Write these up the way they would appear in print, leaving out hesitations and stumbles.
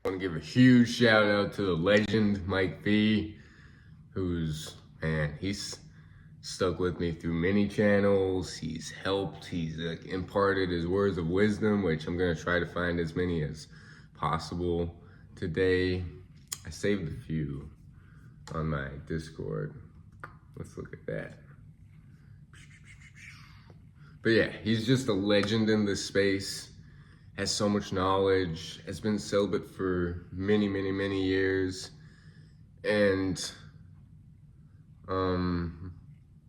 want to give a huge shout out to the legend MikeV, who's, man, he's stuck with me through many channels. He's helped, he's like imparted his words of wisdom, which I'm gonna try to find as many as possible. Today, I saved a few on my Discord. Let's look at that. But yeah, he's just a legend in this space, has so much knowledge, has been celibate for many years, and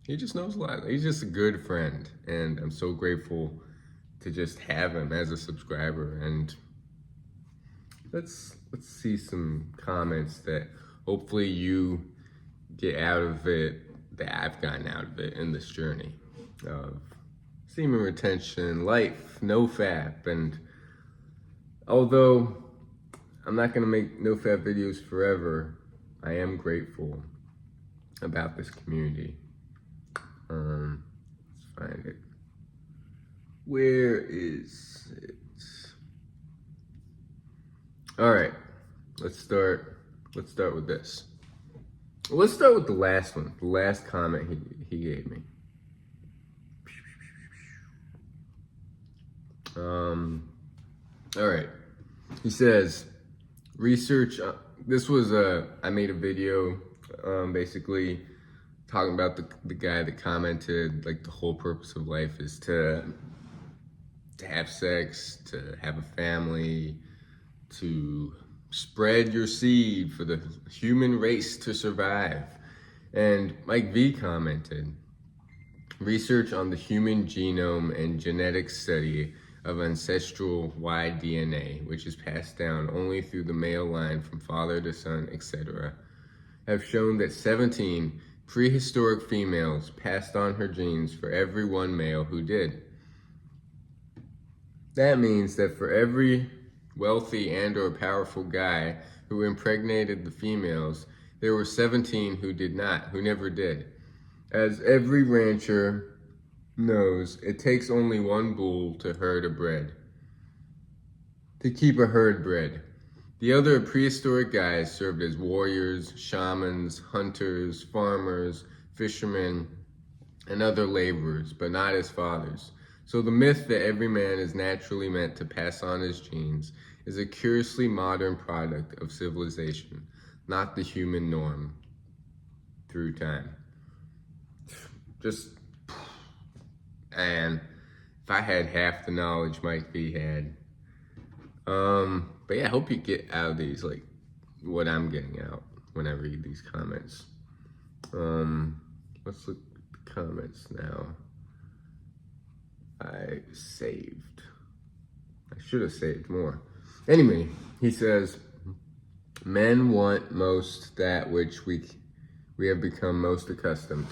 he just knows a lot. He's just a good friend, and I'm so grateful to just have him as a subscriber. And let's see some comments that hopefully you get out of it, that I've gotten out of it in this journey of semen retention, life, NoFap. And although I'm not gonna make NoFap videos forever, I am grateful about this community. Let's find it. Where is it? All right, let's start with this. Let's start with the last one, the last comment he gave me. All right, he says, research, this was I made a video, basically talking about the guy that commented, like, the whole purpose of life is to have sex, to have a family, to spread your seed for the human race to survive. And MikeV commented, research on the human genome and genetic study of ancestral Y DNA, which is passed down only through the male line from father to son, etc., have shown that 17 prehistoric females passed on her genes for every one male who did. That means that for every wealthy and or powerful guy who impregnated the females, there were 17 who did not, who never did. As every rancher knows, it takes only one bull to herd a bred, to keep a herd bred. The other prehistoric guys served as warriors, shamans, hunters, farmers, fishermen, and other laborers, but not as fathers. So the myth that every man is naturally meant to pass on his genes is a curiously modern product of civilization, not the human norm through time. And if I had half the knowledge MikeV had. But yeah, I hope you get out of these, like, what I'm getting out when I read these comments. Let's look at the comments now. I should have saved more. Anyway, he says, men want most that which we have become most accustomed.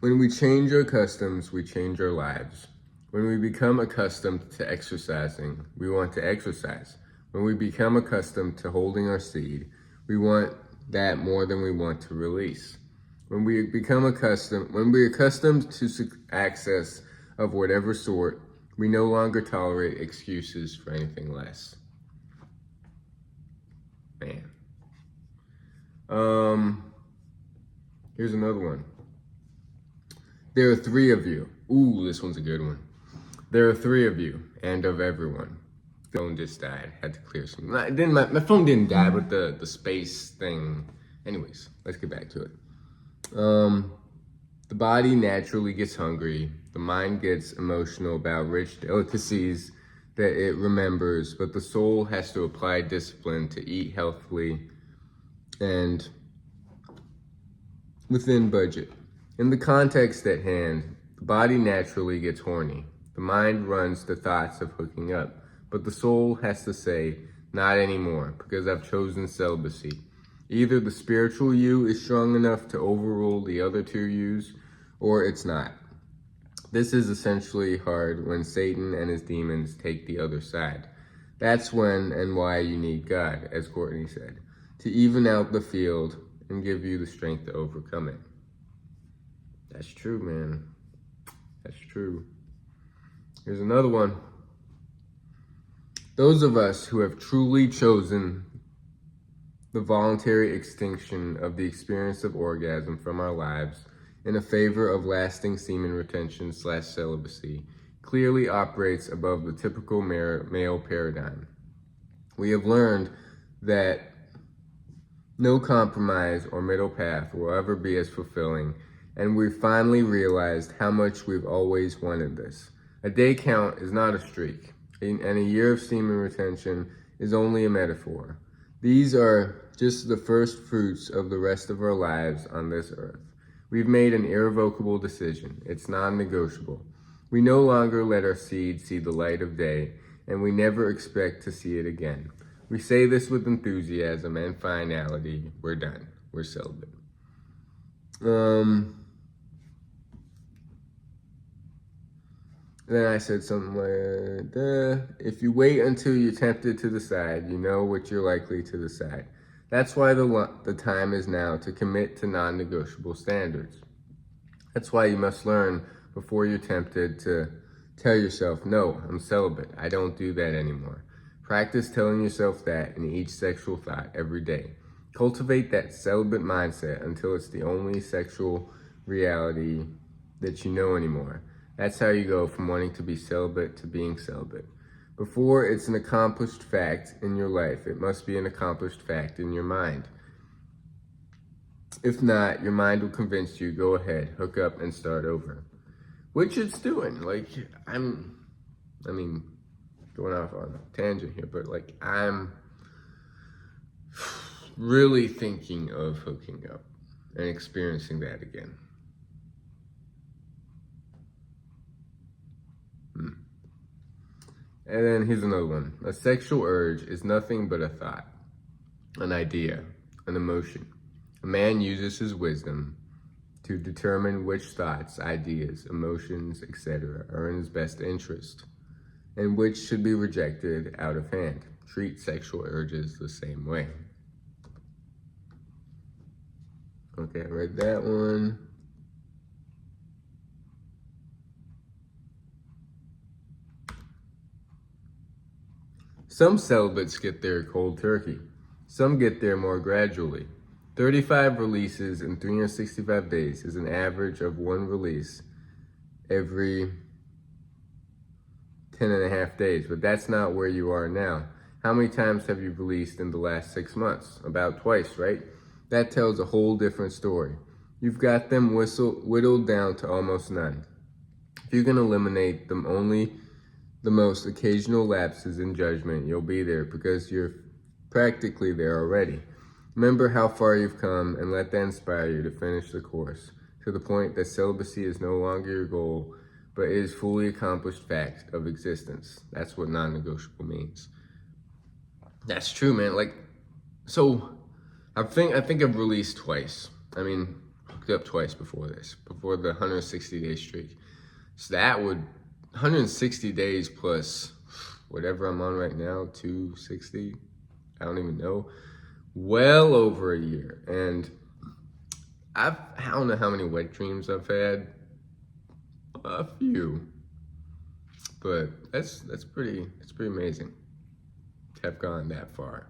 When we change our customs, we change our lives. When we become accustomed to exercising, we want to exercise. When we become accustomed to holding our seed, we want that more than we want to release. When we're accustomed to access of whatever sort, we no longer tolerate excuses for anything less. Man. Here's another one. There are 3 of you. Ooh, this one's a good one. There are 3 of you, and of everyone. The phone just died. Had to clear some. My phone didn't die, but the space thing. Anyways, let's get back to it. The body naturally gets hungry. The mind gets emotional about rich delicacies that it remembers, but the soul has to apply discipline to eat healthily and within budget. In the context at hand, the body naturally gets horny. The mind runs to thoughts of hooking up, but the soul has to say, not anymore, because I've chosen celibacy. Either the spiritual you is strong enough to overrule the other 2 yous, or it's not. This is essentially hard when Satan and his demons take the other side. That's when and why you need God, as Courtney said, to even out the field and give you the strength to overcome it. That's true, man. That's true. Here's another one. Those of us who have truly chosen the voluntary extinction of the experience of orgasm from our lives in a favor of lasting semen retention / celibacy clearly operates above the typical male paradigm. We have learned that no compromise or middle path will ever be as fulfilling, and we've finally realized how much we've always wanted this. A day count is not a streak, and a year of semen retention is only a metaphor. These are just the first fruits of the rest of our lives on this earth. We've made an irrevocable decision. It's non-negotiable. We no longer let our seed see the light of day, and we never expect to see it again. We say this with enthusiasm and finality. We're done. We're celibate. Then I said something like, if you wait until you're tempted to decide, you know what you're likely to decide. That's why the time is now to commit to non-negotiable standards. That's why you must learn before you're tempted to tell yourself, no, I'm celibate. I don't do that anymore. Practice telling yourself that in each sexual thought every day. Cultivate that celibate mindset until it's the only sexual reality that you know anymore. That's how you go from wanting to be celibate to being celibate. Before it's an accomplished fact in your life, it must be an accomplished fact in your mind. If not, your mind will convince you, go ahead, hook up and start over. Which it's doing. Going off on a tangent here, but I'm really thinking of hooking up and experiencing that again. And then here's another one. A sexual urge is nothing but a thought, an idea, an emotion. A man uses his wisdom to determine which thoughts, ideas, emotions, etc. are in his best interest, and which should be rejected out of hand. Treat sexual urges the same way. Okay, I read that one. Some celibates get there cold turkey. Some get there more gradually. 35 releases in 365 days is an average of one release every 10 and a half days, but that's not where you are now. How many times have you released in the last 6 months? About twice, right? That tells a whole different story. You've got them whittled down to almost none. If you can eliminate them only the most occasional lapses in judgment, you'll be there because you're practically there already. Remember how far you've come and let that inspire you to finish the course to the point that celibacy is no longer your goal, but it is fully accomplished fact of existence. That's what non-negotiable means. That's true, man. So I think I've released twice. Hooked up twice before this, before the 160-day streak. So that would 160 days plus whatever I'm on right now, 260. I don't even know. Well over a year, and I don't know how many wet dreams I've had. A few, but that's pretty amazing to have gone that far.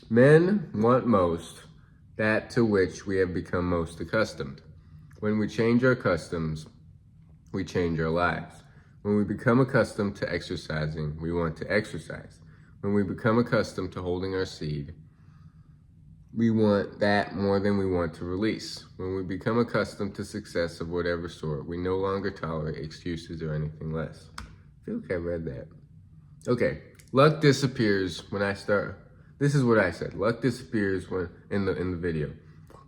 Men want most that to which we have become most accustomed. When we change our customs, we change our lives. When we become accustomed to exercising, we want to exercise. When we become accustomed to holding our seed, we want that more than we want to release. When we become accustomed to success of whatever sort, we no longer tolerate excuses or anything less. I feel like I read that. Okay, luck disappears when I start. This is what I said. Luck disappears when in the video.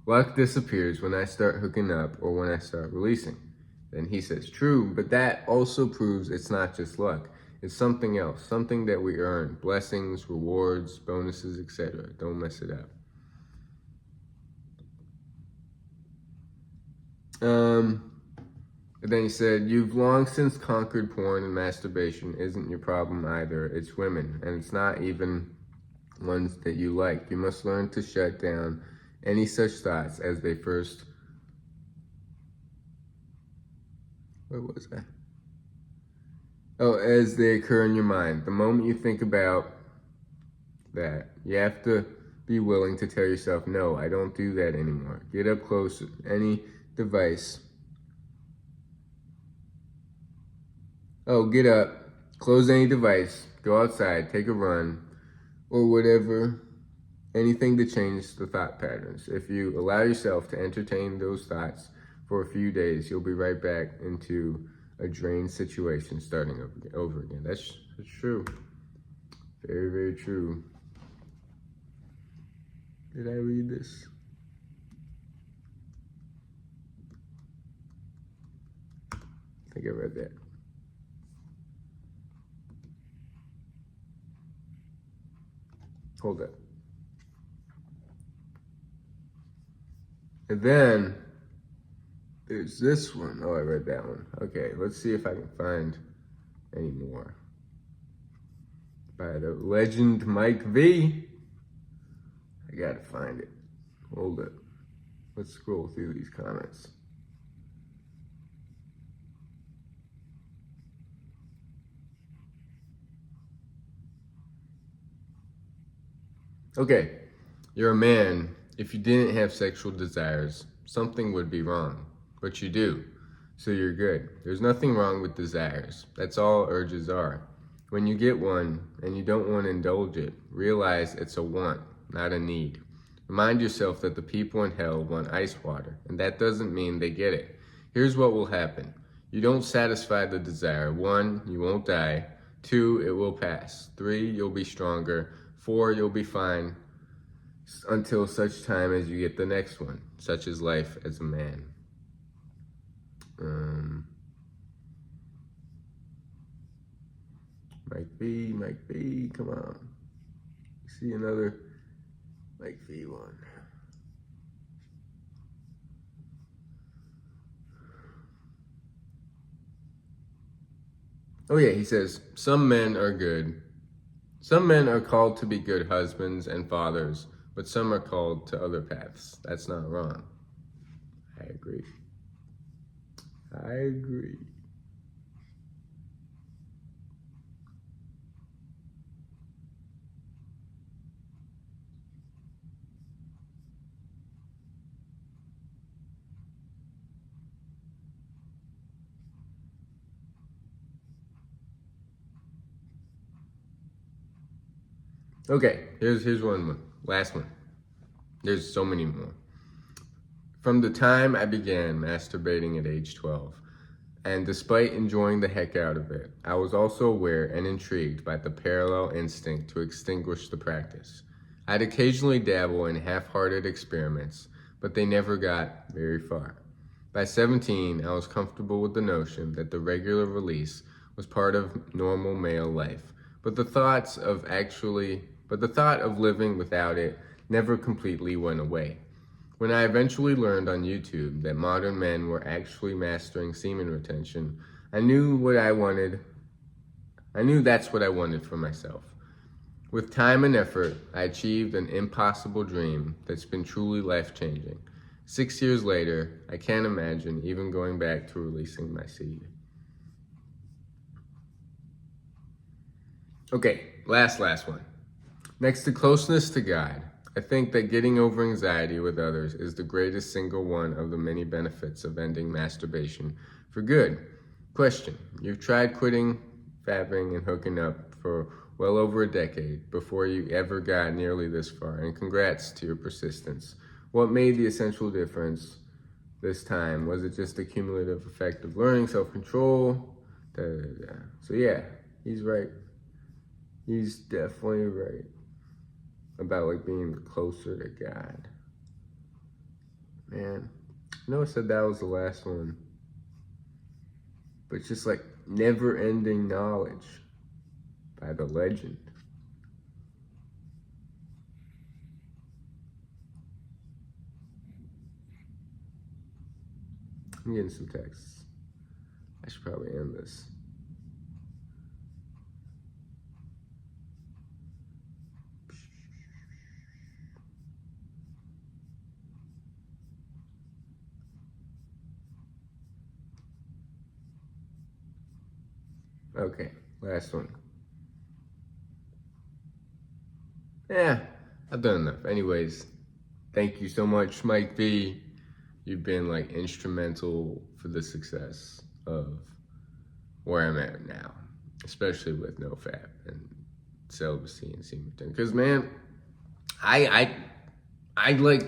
Luck disappears when I start hooking up or when I start releasing. Then he says, true, but that also proves it's not just luck. It's something else, something that we earn. Blessings, rewards, bonuses, etc. Don't mess it up. And then he said, you've long since conquered porn, and masturbation isn't your problem either. It's women, and it's not even ones that you like. You must learn to shut down any such thoughts as they first Where was I? Oh, as they occur in your mind. The moment you think about that, you have to be willing to tell yourself, no, I don't do that anymore. Get up close, any device. Oh, get up, close any device, go outside, take a run, or whatever. Anything to change the thought patterns. If you allow yourself to entertain those thoughts for a few days, you'll be right back into a drained situation starting over again. That's true. Very, very true. Did I read this? I think I read that. Hold up. And then there's this one. Oh, I read that one. Okay, let's see if I can find any more. By the legend MikeV. I gotta find it. Hold up. Let's scroll through these comments. Okay, you're a man. If you didn't have sexual desires, something would be wrong. But you do, so you're good. There's nothing wrong with desires. That's all urges are. When you get one and you don't want to indulge it, realize it's a want, not a need. Remind yourself that the people in hell want ice water, and that doesn't mean they get it. Here's what will happen. You don't satisfy the desire. 1, you won't die. 2, it will pass. 3, you'll be stronger. 4, you'll be fine until such time as you get the next one, such as life as a man. MikeV, come on. See another MikeV one. Oh yeah, he says, some men are good. Some men are called to be good husbands and fathers, but some are called to other paths. That's not wrong. I agree. Okay, here's one more. Last one. There's so many more. From the time I began masturbating at age 12, and despite enjoying the heck out of it, I was also aware and intrigued by the parallel instinct to extinguish the practice. I'd occasionally dabble in half-hearted experiments, but they never got very far. By 17, I was comfortable with the notion that the regular release was part of normal male life, but the thought of living without it never completely went away. When I eventually learned on YouTube that modern men were actually mastering semen retention, I knew that's what I wanted for myself. With time and effort, I achieved an impossible dream that's been truly life-changing. 6 years later, I can't imagine even going back to releasing my seed. Okay, last one. Next to closeness to God, I think that getting over anxiety with others is the greatest single one of the many benefits of ending masturbation for good. Question: you've tried quitting fapping and hooking up for well over a decade before you ever got nearly this far, and congrats to your persistence. What made the essential difference this time? Was it just the cumulative effect of learning, self-control? So yeah, he's right. He's definitely right about like being closer to God. Man, I know I said that was the last one, but it's just like never-ending knowledge by the legend. I'm getting some texts. I should probably end this. Okay, last one. Yeah, I've done enough. Anyways, thank you so much, Mike V. You've been like instrumental for the success of where I'm at now, especially with NoFap and celibacy and semen. Because man, I like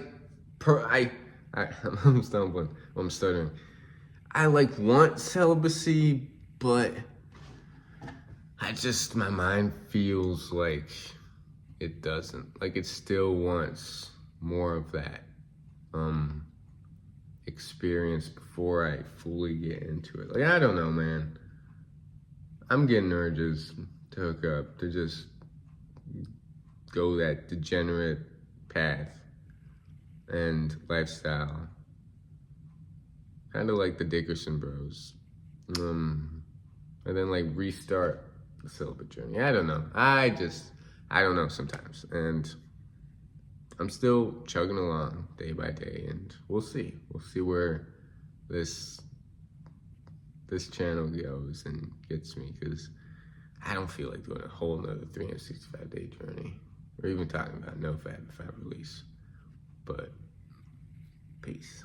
I'm stumbling. I'm stuttering. I like want celibacy, but my mind feels like it doesn't. Like it still wants more of that experience before I fully get into it. Like I don't know, man. I'm getting urges to hook up, to just go that degenerate path and lifestyle. Kind of like the Dickerson Bros. And then like restart the celibate journey. I don't know. I don't know sometimes. And I'm still chugging along day by day, and we'll see. We'll see where this channel goes and gets me, because I don't feel like doing a whole nother 365-day journey, or even talking about NoFap if I release. But peace.